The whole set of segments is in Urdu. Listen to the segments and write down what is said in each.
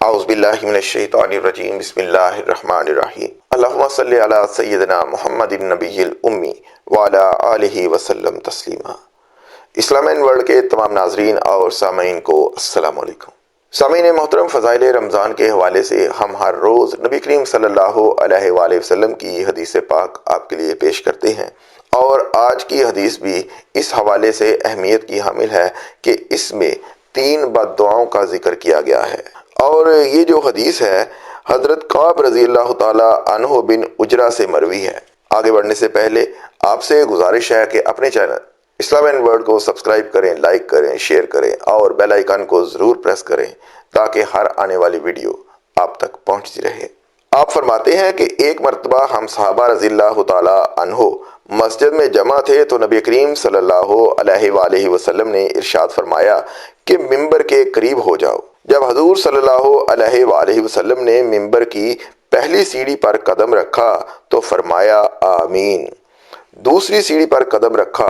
اعوذ باللہ من الشیطان الرجیم بسم اللہ الرحمن الرحیم اللہم صلی علی سیدنا محمد النبی الامی وعلی آلہ وسلم تسلیما۔ اسلامین ورلڈ کے تمام ناظرین اور سامعین کو السلام علیکم۔ سامعین محترم، فضائل رمضان کے حوالے سے ہم ہر روز نبی کریم صلی اللہ علیہ وآلہ وسلم کی حدیث پاک آپ کے لیے پیش کرتے ہیں، اور آج کی حدیث بھی اس حوالے سے اہمیت کی حامل ہے کہ اس میں 3 بد دعاؤں کا ذکر کیا گیا ہے۔ اور یہ جو حدیث ہے حضرت کعب رضی اللہ تعالی عنہ بن عجرہ سے مروی ہے۔ آگے بڑھنے سے پہلے آپ سے گزارش ہے کہ اپنے چینل اسلامین ورلڈ کو سبسکرائب کریں، لائک کریں، شیئر کریں اور بیل آئیکن کو ضرور پریس کریں تاکہ ہر آنے والی ویڈیو آپ تک پہنچتی رہے۔ آپ فرماتے ہیں کہ ایک مرتبہ ہم صحابہ رضی اللہ تعالی عنہ مسجد میں جمع تھے تو نبی کریم صلی اللہ علیہ وآلہ وسلم نے ارشاد فرمایا کہ ممبر کے قریب ہو جاؤ۔ جب حضور صلی اللہ علیہ وآلہ وسلم نے ممبر کی پہلی سیڑھی پر قدم رکھا تو فرمایا آمین، دوسری سیڑھی پر قدم رکھا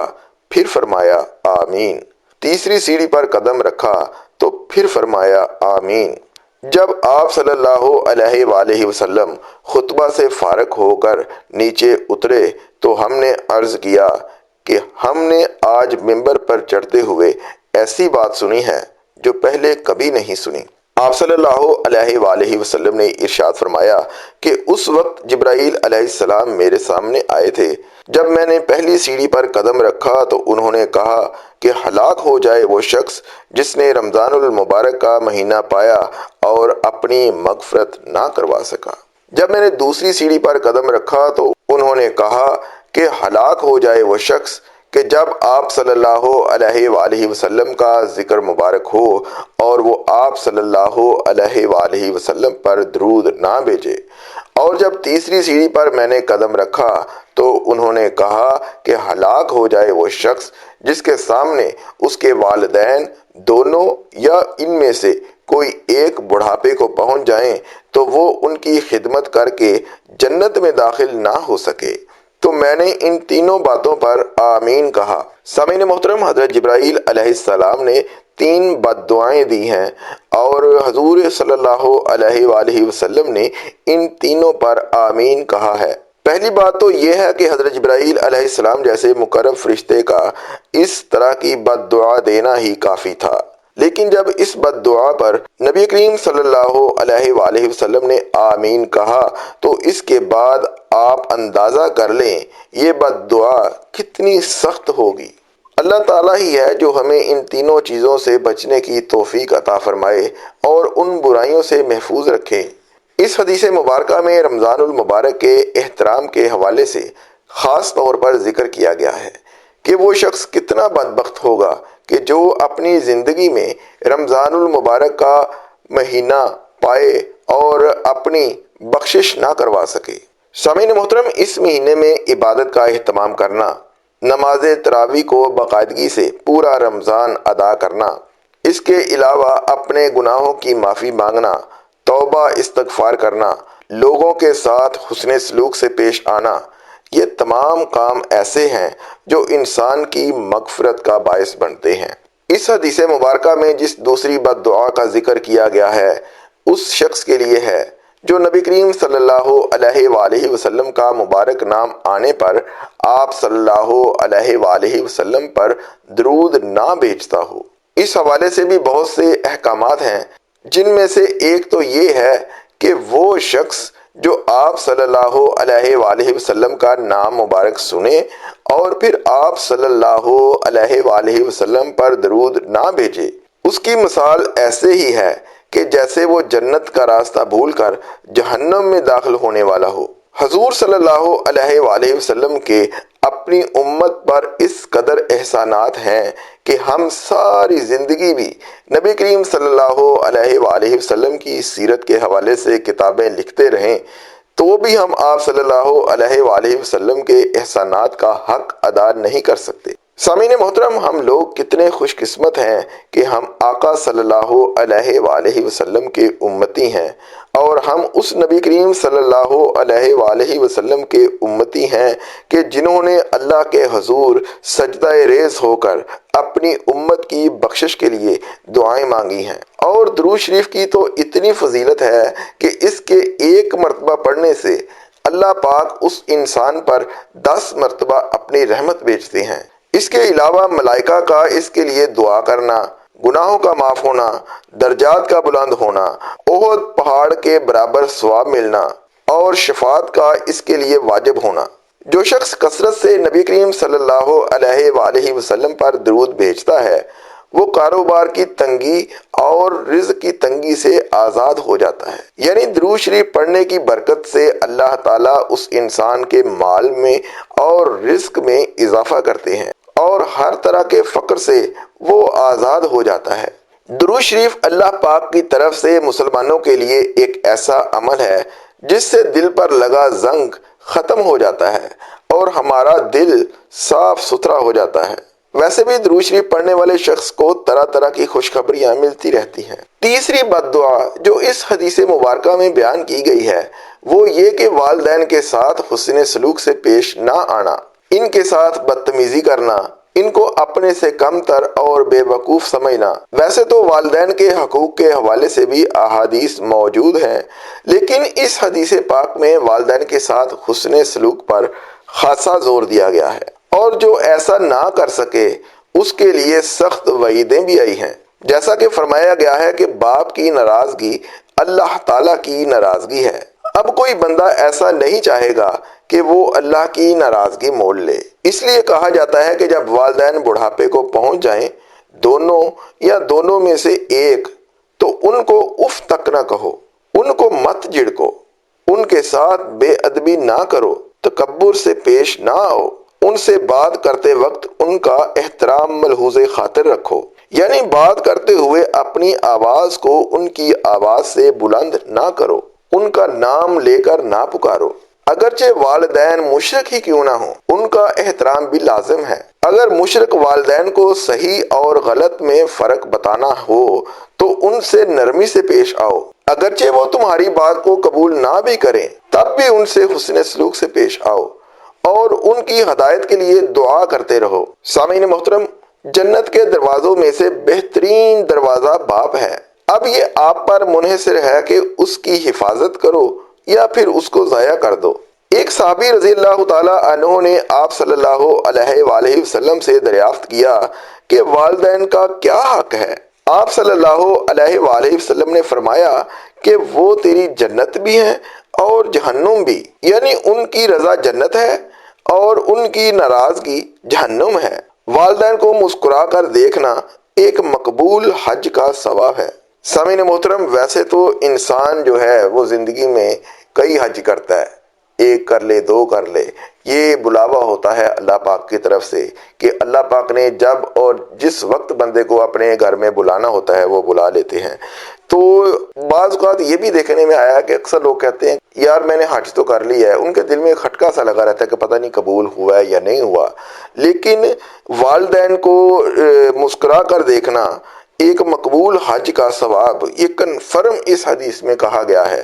پھر فرمایا آمین، تیسری سیڑھی پر قدم رکھا تو پھر فرمایا آمین۔ جب آپ صلی اللہ علیہ وآلہ وسلم خطبہ سے فارغ ہو کر نیچے اترے تو ہم نے عرض کیا کہ ہم نے آج ممبر پر چڑھتے ہوئے ایسی بات سنی ہے جو پہلے کبھی نہیں سنی۔ آپ صلی اللہ علیہ وآلہ وسلم نے ارشاد فرمایا کہ اس وقت جبرائیل علیہ السلام میرے سامنے آئے تھے۔ جب میں نے پہلی سیڑھی پر قدم رکھا تو انہوں نے کہا کہ ہلاک ہو جائے وہ شخص جس نے رمضان المبارک کا مہینہ پایا اور اپنی مغفرت نہ کروا سکا۔ جب میں نے دوسری سیڑھی پر قدم رکھا تو انہوں نے کہا کہ ہلاک ہو جائے وہ شخص کہ جب آپ صلی اللہ علیہ وآلہ وسلم کا ذکر مبارک ہو اور وہ آپ صلی اللہ علیہ وآلہ وسلم پر درود نہ بھیجے۔ اور جب تیسری سیڑھی پر میں نے قدم رکھا تو انہوں نے کہا کہ ہلاک ہو جائے وہ شخص جس کے سامنے اس کے والدین دونوں یا ان میں سے کوئی ایک بڑھاپے کو پہنچ جائیں تو وہ ان کی خدمت کر کے جنت میں داخل نہ ہو سکے۔ تو میں نے ان تینوں باتوں پر آمین کہا۔ سامعین محترم، حضرت جبرائیل علیہ السلام نے 3 بد دعائیں دی ہیں اور حضور صلی اللہ علیہ وآلہ وسلم نے ان تینوں پر آمین کہا ہے۔ پہلی بات تو یہ ہے کہ حضرت جبرائیل علیہ السلام جیسے مقرب فرشتے کا اس طرح کی بد دعا دینا ہی کافی تھا، لیکن جب اس بد دعا پر نبی کریم صلی اللہ علیہ وآلہ وسلم نے آمین کہا تو اس کے بعد آپ اندازہ کر لیں یہ بد دعا کتنی سخت ہوگی۔ اللہ تعالیٰ ہی ہے جو ہمیں ان تینوں چیزوں سے بچنے کی توفیق عطا فرمائے اور ان برائیوں سے محفوظ رکھے۔ اس حدیث مبارکہ میں رمضان المبارک کے احترام کے حوالے سے خاص طور پر ذکر کیا گیا ہے کہ وہ شخص کتنا بدبخت ہوگا کہ جو اپنی زندگی میں رمضان المبارک کا مہینہ پائے اور اپنی بخشش نہ کروا سکے۔ سامعین محترم، اس مہینے میں عبادت کا اہتمام کرنا، نماز تراویح کو باقاعدگی سے پورا رمضان ادا کرنا، اس کے علاوہ اپنے گناہوں کی معافی مانگنا، توبہ استغفار کرنا، لوگوں کے ساتھ حسن سلوک سے پیش آنا، یہ تمام کام ایسے ہیں جو انسان کی مغفرت کا باعث بنتے ہیں۔ اس حدیث مبارکہ میں جس دوسری بد دعا کا ذکر کیا گیا ہے اس شخص کے لیے ہے جو نبی کریم صلی اللہ علیہ وآلہ وسلم کا مبارک نام آنے پر آپ صلی اللہ علیہ وآلہ وسلم پر درود نہ بھیجتا ہو۔ اس حوالے سے بھی بہت سے احکامات ہیں، جن میں سے ایک تو یہ ہے کہ وہ شخص جو آپ صلی اللہ علیہ وآلہ وسلم کا نام مبارک سنے اور پھر آپ صلی اللہ علیہ وآلہ وسلم پر درود نہ بھیجے، اس کی مثال ایسے ہی ہے کہ جیسے وہ جنت کا راستہ بھول کر جہنم میں داخل ہونے والا ہو۔ حضور صلی اللہ علیہ وآلہ وسلم کے اپنی امت پر اس قدر احسانات ہیں کہ ہم ساری زندگی بھی نبی کریم صلی اللہ علیہ وآلہ وسلم کی سیرت کے حوالے سے کتابیں لکھتے رہیں تو بھی ہم آپ صلی اللہ علیہ وآلہ وسلم کے احسانات کا حق ادا نہیں کر سکتے۔ سامعین محترم، ہم لوگ کتنے خوش قسمت ہیں کہ ہم آقا صلی اللہ علیہ وآلہ وسلم کے امتی ہیں، اور ہم اس نبی کریم صلی اللہ علیہ وآلہ وسلم کے امتی ہیں کہ جنہوں نے اللہ کے حضور سجدہ ریز ہو کر اپنی امت کی بخشش کے لیے دعائیں مانگی ہیں۔ اور درود شریف کی تو اتنی فضیلت ہے کہ اس کے ایک مرتبہ پڑھنے سے اللہ پاک اس انسان پر 10 مرتبہ اپنی رحمت بھیجتے ہیں۔ اس کے علاوہ ملائکہ کا اس کے لیے دعا کرنا، گناہوں کا معاف ہونا، درجات کا بلند ہونا، احد پہاڑ کے برابر ثواب ملنا اور شفاعت کا اس کے لیے واجب ہونا۔ جو شخص کثرت سے نبی کریم صلی اللہ علیہ وآلہ وسلم پر درود بھیجتا ہے، وہ کاروبار کی تنگی اور رزق کی تنگی سے آزاد ہو جاتا ہے۔ یعنی درود شریف پڑھنے کی برکت سے اللہ تعالیٰ اس انسان کے مال میں اور رزق میں اضافہ کرتے ہیں، اور ہر طرح کے فقر سے وہ آزاد ہو جاتا ہے۔ درود شریف اللہ پاک کی طرف سے مسلمانوں کے لیے ایک ایسا عمل ہے جس سے دل پر لگا زنگ ختم ہو جاتا ہے اور ہمارا دل صاف ستھرا ہو جاتا ہے۔ ویسے بھی درود شریف پڑھنے والے شخص کو طرح طرح کی خوشخبریاں ملتی رہتی ہیں۔ تیسری بد دعا جو اس حدیث مبارکہ میں بیان کی گئی ہے وہ یہ کہ والدین کے ساتھ حسن سلوک سے پیش نہ آنا، ان کے ساتھ بدتمیزی کرنا، ان کو اپنے سے کم تر اور بے وقوف سمجھنا۔ ویسے تو والدین کے حقوق کے حوالے سے بھی احادیث موجود ہیں، لیکن اس حدیث پاک میں والدین کے ساتھ حسن سلوک پر خاصا زور دیا گیا ہے، اور جو ایسا نہ کر سکے اس کے لیے سخت وعیدیں بھی آئی ہیں۔ جیسا کہ فرمایا گیا ہے کہ باپ کی ناراضگی اللہ تعالیٰ کی ناراضگی ہے۔ اب کوئی بندہ ایسا نہیں چاہے گا کہ وہ اللہ کی ناراضگی مول لے۔ اس لیے کہا جاتا ہے کہ جب والدین بڑھاپے کو پہنچ جائیں، دونوں یا دونوں میں سے ایک، تو ان کو اف تک نہ کہو، ان کو مت جھڑکو، ان کے ساتھ بے ادبی نہ کرو، تکبر سے پیش نہ آؤ، ان سے بات کرتے وقت ان کا احترام ملحوظ خاطر رکھو، یعنی بات کرتے ہوئے اپنی آواز کو ان کی آواز سے بلند نہ کرو، ان کا نام لے کر نہ پکارو، اگرچہ والدین مشرک ہی کیوں نہ ہوں، ان کا احترام بھی لازم ہے۔ اگر مشرک والدین کو صحیح اور غلط میں فرق بتانا ہو تو ان سے نرمی سے پیش آؤ، اگرچہ وہ تمہاری بات کو قبول نہ بھی کریں تب بھی ان سے حسن سلوک سے پیش آؤ اور ان کی ہدایت کے لیے دعا کرتے رہو۔ سامعین محترم، جنت کے دروازوں میں سے بہترین دروازہ باپ ہے۔ اب یہ آپ پر منحصر ہے کہ اس کی حفاظت کرو یا پھر اس کو ضائع کر دو۔ ایک صحابی رضی اللہ تعالیٰ عنہ نے آپ صلی اللہ علیہ وآلہ وسلم سے دریافت کیا کہ والدین کا کیا حق ہے؟ آپ صلی اللہ علیہ وآلہ وسلم نے فرمایا کہ وہ تیری جنت بھی ہیں اور جہنم بھی، یعنی ان کی رضا جنت ہے اور ان کی ناراضگی جہنم ہے۔ والدین کو مسکرا کر دیکھنا ایک مقبول حج کا ثواب ہے۔ سامعین محترم، ویسے تو انسان جو ہے وہ زندگی میں کئی حج کرتا ہے، ایک کر لے، دو کر لے، یہ بلاوا ہوتا ہے اللہ پاک کی طرف سے کہ اللہ پاک نے جب اور جس وقت بندے کو اپنے گھر میں بلانا ہوتا ہے وہ بلا لیتے ہیں۔ تو بعض اوقات یہ بھی دیکھنے میں آیا کہ اکثر لوگ کہتے ہیں یار میں نے حج تو کر لیا ہے، ان کے دل میں کھٹکا سا لگا رہتا ہے کہ پتہ نہیں قبول ہوا ہے یا نہیں ہوا۔ لیکن والدین کو مسکرا کر دیکھنا ایک مقبول حج کا ثواب، یہ کنفرم اس حدیث میں کہا گیا ہے۔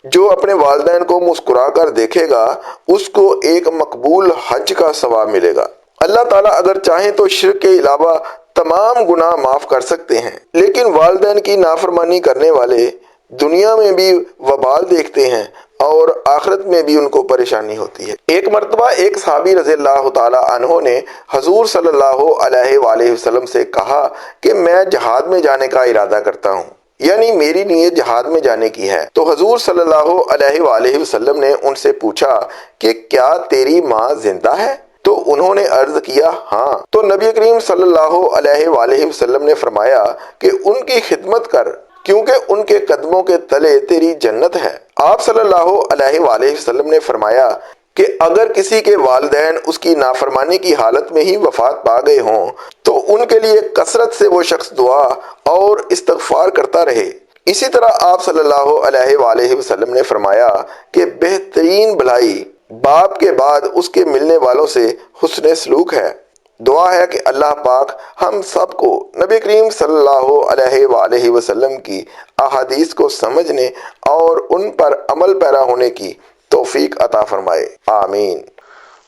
جو اپنے والدین کو مسکرا کر دیکھے گا اس کو ایک مقبول حج کا ثواب ملے گا۔ اللہ تعالیٰ اگر چاہیں تو شرک کے علاوہ تمام گناہ معاف کر سکتے ہیں، لیکن والدین کی نافرمانی کرنے والے دنیا میں بھی وبال دیکھتے ہیں اور آخرت میں بھی ان کو پریشانی ہوتی ہے۔ ایک مرتبہ ایک صحابی رضی اللہ تعالیٰ عنہ نے حضور صلی اللہ علیہ وآلہ وسلم سے کہا کہ میں جہاد میں جانے کا ارادہ کرتا ہوں، یعنی میری نیت جہاد میں جانے کی ہے۔ تو حضور صلی اللہ علیہ وآلہ وسلم نے ان سے پوچھا کہ کیا تیری ماں زندہ ہے؟ تو انہوں نے عرض کیا ہاں۔ تو نبی کریم صلی اللہ علیہ وآلہ وسلم نے فرمایا کہ ان کی خدمت کر، کیونکہ ان کے قدموں کے تلے تیری جنت ہے۔ آپ صلی اللہ علیہ وآلہ وسلم نے فرمایا کہ اگر کسی کے والدین اس کی نافرمانی کی حالت میں ہی وفات پا گئے ہوں تو ان کے لیے کثرت سے وہ شخص دعا اور استغفار کرتا رہے۔ اسی طرح آپ صلی اللہ علیہ وآلہ وسلم نے فرمایا کہ بہترین بھلائی باپ کے بعد اس کے ملنے والوں سے حسن سلوک ہے۔ دعا ہے کہ اللہ پاک ہم سب کو نبی کریم صلی اللہ علیہ وآلہ وسلم کی احادیث کو سمجھنے اور ان پر عمل پیرا ہونے کی توفیق عطا فرمائے، آمین۔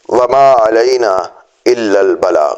وما علینا الا البلاغ۔